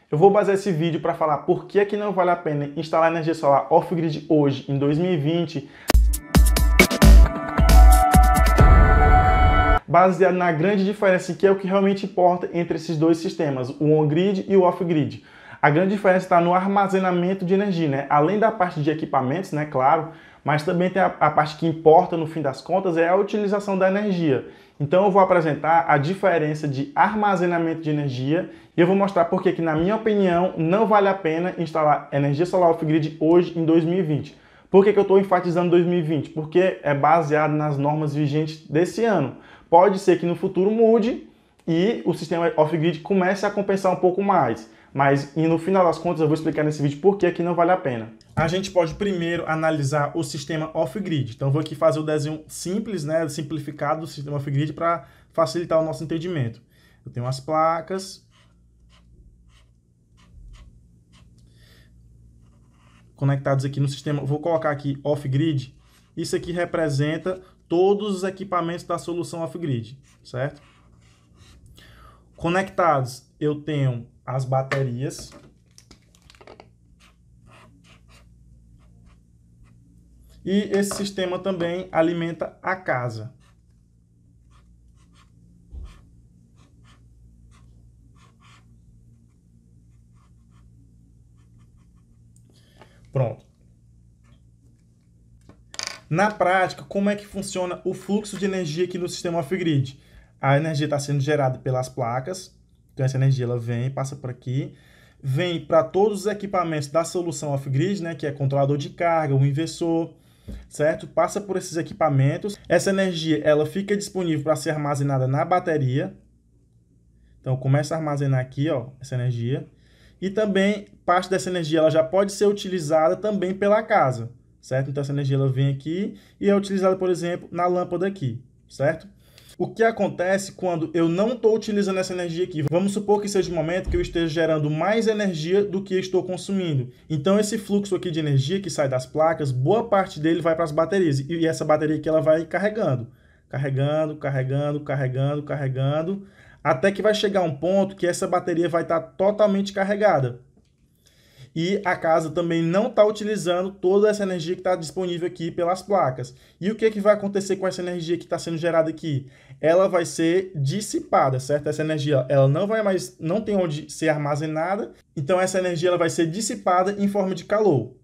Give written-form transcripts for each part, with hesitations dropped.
Eu vou basear esse vídeo para falar por que é que não vale a pena instalar energia solar off-grid hoje, em 2020, baseado na grande diferença que é o que realmente importa entre esses dois sistemas, o on-grid e o off-grid. A grande diferença está no armazenamento de energia, né? Além da parte de equipamentos, né, claro, mas também tem a parte que importa no fim das contas, é a utilização da energia. Então eu vou apresentar a diferença de armazenamento de energia e eu vou mostrar por que, na minha opinião, não vale a pena instalar energia solar off-grid hoje em 2020. Por que eu estou enfatizando 2020? Porque é baseado nas normas vigentes desse ano. Pode ser que no futuro mude e o sistema off-grid comece a compensar um pouco mais. Mas no final das contas eu vou explicar nesse vídeo por que não vale a pena. A gente pode primeiro analisar o sistema off-grid. Então eu vou aqui fazer o desenho simples, né, simplificado do sistema off-grid para facilitar o nosso entendimento. Eu tenho as placas conectados aqui no sistema. Vou colocar aqui off-grid. Isso aqui representa todos os equipamentos da solução off-grid, certo? Conectados, eu tenho as baterias. E esse sistema também alimenta a casa. Pronto. Na prática, como é que funciona o fluxo de energia aqui no sistema off-grid? A energia está sendo gerada pelas placas, então essa energia ela vem, passa por aqui, vem para todos os equipamentos da solução off-grid, né, que é controlador de carga, o inversor, certo? Passa por esses equipamentos. Essa energia ela fica disponível para ser armazenada na bateria. Então começa a armazenar aqui, ó, essa energia. E também parte dessa energia ela já pode ser utilizada também pela casa, certo? Então essa energia ela vem aqui e é utilizada, por exemplo, na lâmpada aqui, certo? O que acontece quando eu não estou utilizando essa energia aqui? Vamos supor que seja um momento que eu esteja gerando mais energia do que estou consumindo. Então esse fluxo aqui de energia que sai das placas, boa parte dele vai para as baterias. E essa bateria aqui ela vai carregando, carregando, até que vai chegar um ponto que essa bateria vai estar totalmente carregada. E a casa também não está utilizando toda essa energia que está disponível aqui pelas placas. E o que vai acontecer com essa energia que está sendo gerada aqui? Ela vai ser dissipada, certo? Essa energia ela não tem onde ser armazenada, então essa energia ela vai ser dissipada em forma de calor.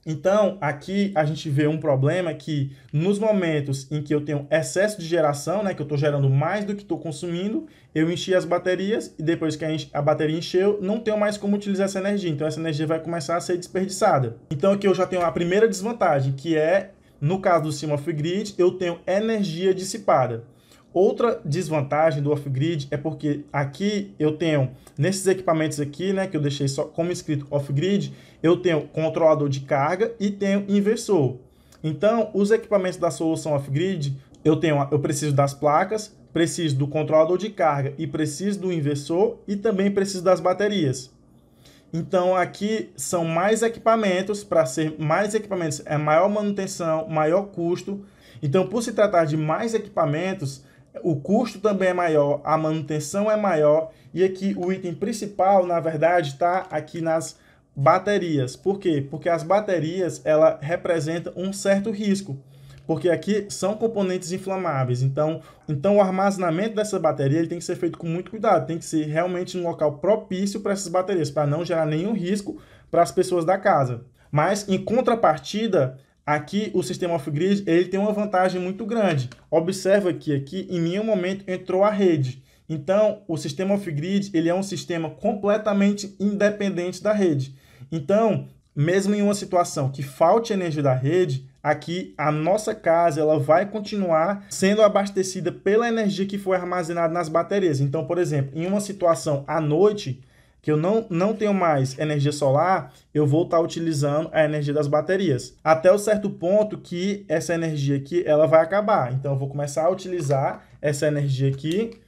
Então, aqui a gente vê um problema que nos momentos em que eu tenho excesso de geração, né, que eu estou gerando mais do que estou consumindo, eu enchi as baterias e depois que a bateria encheu, não tenho mais como utilizar essa energia. Então, essa energia vai começar a ser desperdiçada. Então, aqui eu já tenho a primeira desvantagem, que é, no caso do sistema off-grid, eu tenho energia dissipada. Outra desvantagem do off-grid é porque aqui eu tenho, nesses equipamentos aqui, né, que eu deixei só como escrito off-grid, eu tenho controlador de carga e tenho inversor. Então, os equipamentos da solução off-grid, eu preciso das placas, preciso do controlador de carga e preciso do inversor e também preciso das baterias. Então, aqui são mais equipamentos, para ser mais equipamentos é maior manutenção, maior custo. Então, por se tratar de mais equipamentos, o custo também é maior, a manutenção é maior e aqui o item principal, na verdade, está aqui nas baterias. Por quê? Porque as baterias, ela representam um certo risco, porque aqui são componentes inflamáveis. Então o armazenamento dessa bateria ele tem que ser feito com muito cuidado, tem que ser realmente um local propício para essas baterias, para não gerar nenhum risco para as pessoas da casa. Mas, em contrapartida, aqui o sistema off-grid ele tem uma vantagem muito grande. Observa que aqui em nenhum momento entrou a rede. Então o sistema off-grid ele é um sistema completamente independente da rede. Então, mesmo em uma situação que falte energia da rede, aqui a nossa casa ela vai continuar sendo abastecida pela energia que foi armazenada nas baterias. Então, por exemplo, em uma situação à noite, que eu não tenho mais energia solar, eu vou estar utilizando a energia das baterias. Até o certo ponto que essa energia aqui ela vai acabar. Então, eu vou começar a utilizar essa energia aqui,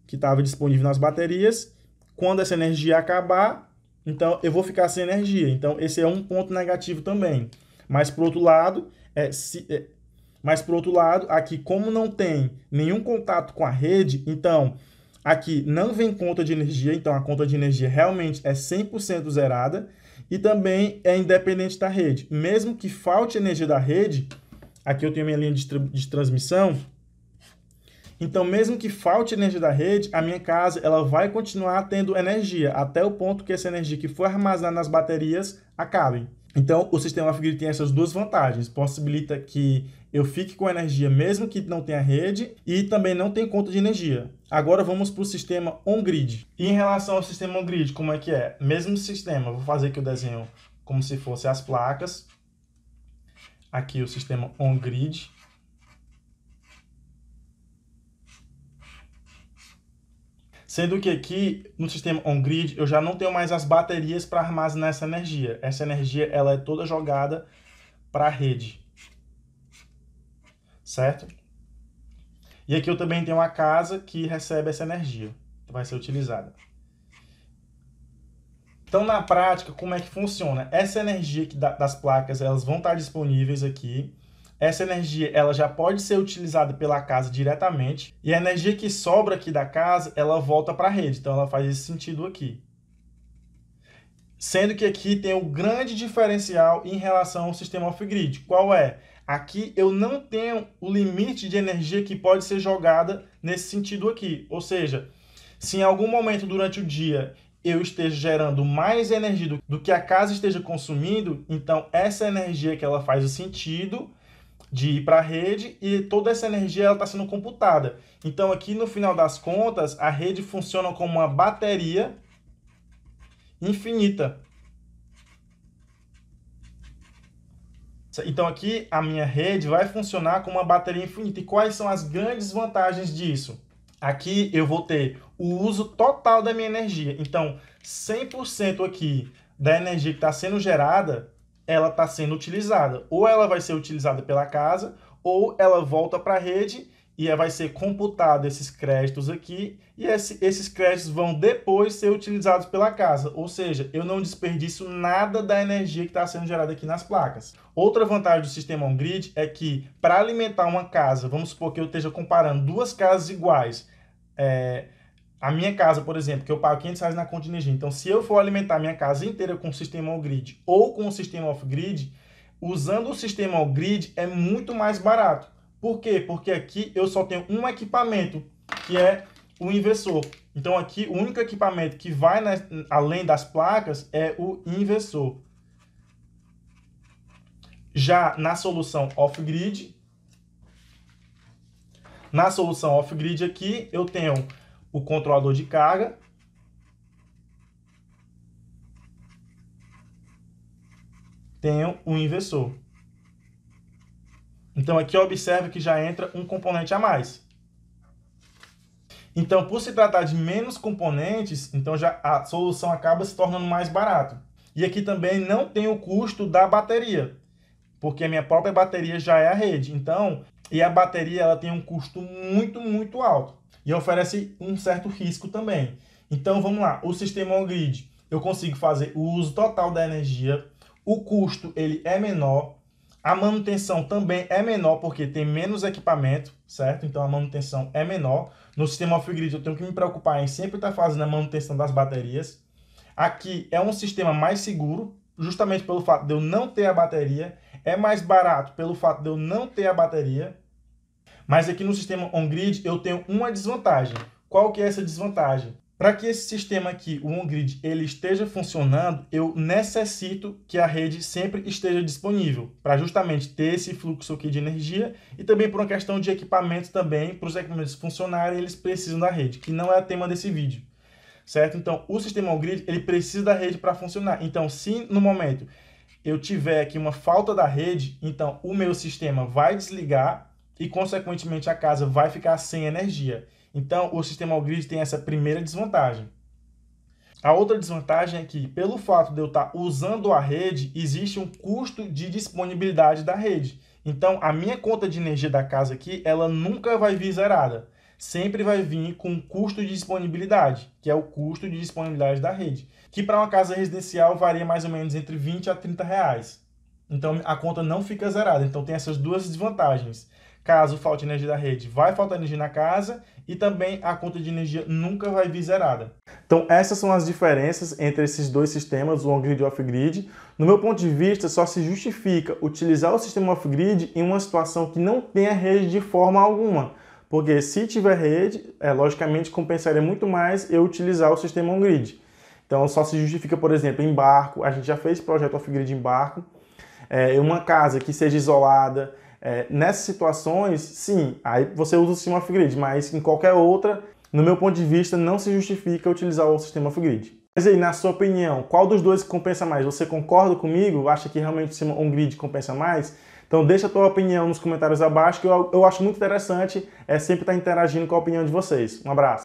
que estava disponível nas baterias. Quando essa energia acabar, então eu vou ficar sem energia. Então, esse é um ponto negativo também. Mas, por outro lado, aqui como não tem nenhum contato com a rede, então Aqui não vem conta de energia, então a conta de energia realmente é 100% zerada e também é independente da rede. Mesmo que falte energia da rede, aqui eu tenho minha linha de transmissão, então mesmo que falte energia da rede, a minha casa ela vai continuar tendo energia até o ponto que essa energia que foi armazenada nas baterias acabe. Então, o sistema off-grid tem essas duas vantagens. Possibilita que eu fique com energia mesmo que não tenha rede e também não tem conta de energia. Agora vamos para o sistema on-grid. E em relação ao sistema on-grid, como é que é? Mesmo sistema, vou fazer aqui o desenho como se fosse as placas. Aqui o sistema on-grid. Sendo que aqui no sistema on-grid eu já não tenho mais as baterias para armazenar essa energia. Essa energia ela é toda jogada para a rede. Certo? E aqui eu também tenho a casa que recebe essa energia, que vai ser utilizada. Então, na prática, como é que funciona? Essa energia das placas elas vão estar disponíveis aqui. Essa energia ela já pode ser utilizada pela casa diretamente e a energia que sobra aqui da casa ela volta para a rede, então ela faz esse sentido aqui. Sendo que aqui tem o grande diferencial em relação ao sistema off-grid. Qual é? Aqui eu não tenho o limite de energia que pode ser jogada nesse sentido aqui. Ou seja, se em algum momento durante o dia eu esteja gerando mais energia do que a casa esteja consumindo, então essa energia que ela faz o sentido de ir para a rede e toda essa energia está sendo computada. Então aqui no final das contas, a rede funciona como uma bateria infinita. Então aqui a minha rede vai funcionar como uma bateria infinita. E quais são as grandes vantagens disso? Aqui eu vou ter o uso total da minha energia. Então 100% aqui da energia que está sendo gerada ela está sendo utilizada. Ou ela vai ser utilizada pela casa, ou ela volta para a rede e vai ser computado esses créditos aqui, e esses créditos vão depois ser utilizados pela casa. Ou seja, eu não desperdiço nada da energia que está sendo gerada aqui nas placas. Outra vantagem do sistema on-grid é que, para alimentar uma casa, vamos supor que eu esteja comparando duas casas iguais, a minha casa, por exemplo, que eu pago R$500 na conta de energia. Então, se eu for alimentar a minha casa inteira com o sistema on-grid ou com o sistema off-grid, usando o sistema on-grid é muito mais barato. Por quê? Porque aqui eu só tenho um equipamento, que é o inversor. Então, aqui o único equipamento que vai além das placas é o inversor. Já na solução off-grid, aqui eu tenho o controlador de carga, tenho o inversor. Então aqui observe que já entra um componente a mais. Então, por se tratar de menos componentes, então já a solução acaba se tornando mais barata. E aqui também não tem o custo da bateria, porque a minha própria bateria já é a rede. Então, e a bateria ela tem um custo muito alto. E oferece um certo risco também. Então, vamos lá. O sistema on-grid, eu consigo fazer o uso total da energia. O custo, ele é menor. A manutenção também é menor, porque tem menos equipamento, certo? Então, a manutenção é menor. No sistema off-grid, eu tenho que me preocupar em sempre estar fazendo a manutenção das baterias. Aqui é um sistema mais seguro, justamente pelo fato de eu não ter a bateria. É mais barato pelo fato de eu não ter a bateria. Mas aqui no sistema on-grid eu tenho uma desvantagem. Qual que é essa desvantagem? Para que esse sistema aqui, o on-grid, ele esteja funcionando, eu necessito que a rede sempre esteja disponível, para justamente ter esse fluxo aqui de energia e também por uma questão de equipamento também, para os equipamentos funcionarem, eles precisam da rede, que não é o tema desse vídeo, certo? Então, o sistema on-grid, ele precisa da rede para funcionar. Então, se no momento eu tiver aqui uma falta da rede, então o meu sistema vai desligar e, consequentemente, a casa vai ficar sem energia. Então, o sistema on-grid tem essa primeira desvantagem. A outra desvantagem é que, pelo fato de eu estar usando a rede, existe um custo de disponibilidade da rede. Então, a minha conta de energia da casa aqui, ela nunca vai vir zerada. Sempre vai vir com custo de disponibilidade, que é o custo de disponibilidade da rede, que para uma casa residencial varia mais ou menos entre 20 a 30 reais. Então, a conta não fica zerada. Então, tem essas duas desvantagens. Caso falte energia da rede, vai faltar energia na casa e também a conta de energia nunca vai vir zerada. Então essas são as diferenças entre esses dois sistemas, o on-grid e o off-grid. No meu ponto de vista, só se justifica utilizar o sistema off-grid em uma situação que não tenha rede de forma alguma. Porque se tiver rede, logicamente compensaria muito mais eu utilizar o sistema on-grid. Então só se justifica, por exemplo, em barco, a gente já fez projeto off-grid em barco, uma casa que seja isolada. Nessas situações, sim, aí você usa o sistema off-grid, mas em qualquer outra, no meu ponto de vista, não se justifica utilizar o sistema off-grid. Mas aí, na sua opinião, qual dos dois compensa mais? Você concorda comigo? Acha que realmente o sistema on-grid compensa mais? Então deixa a tua opinião nos comentários abaixo, que eu acho muito interessante sempre estar interagindo com a opinião de vocês. Um abraço!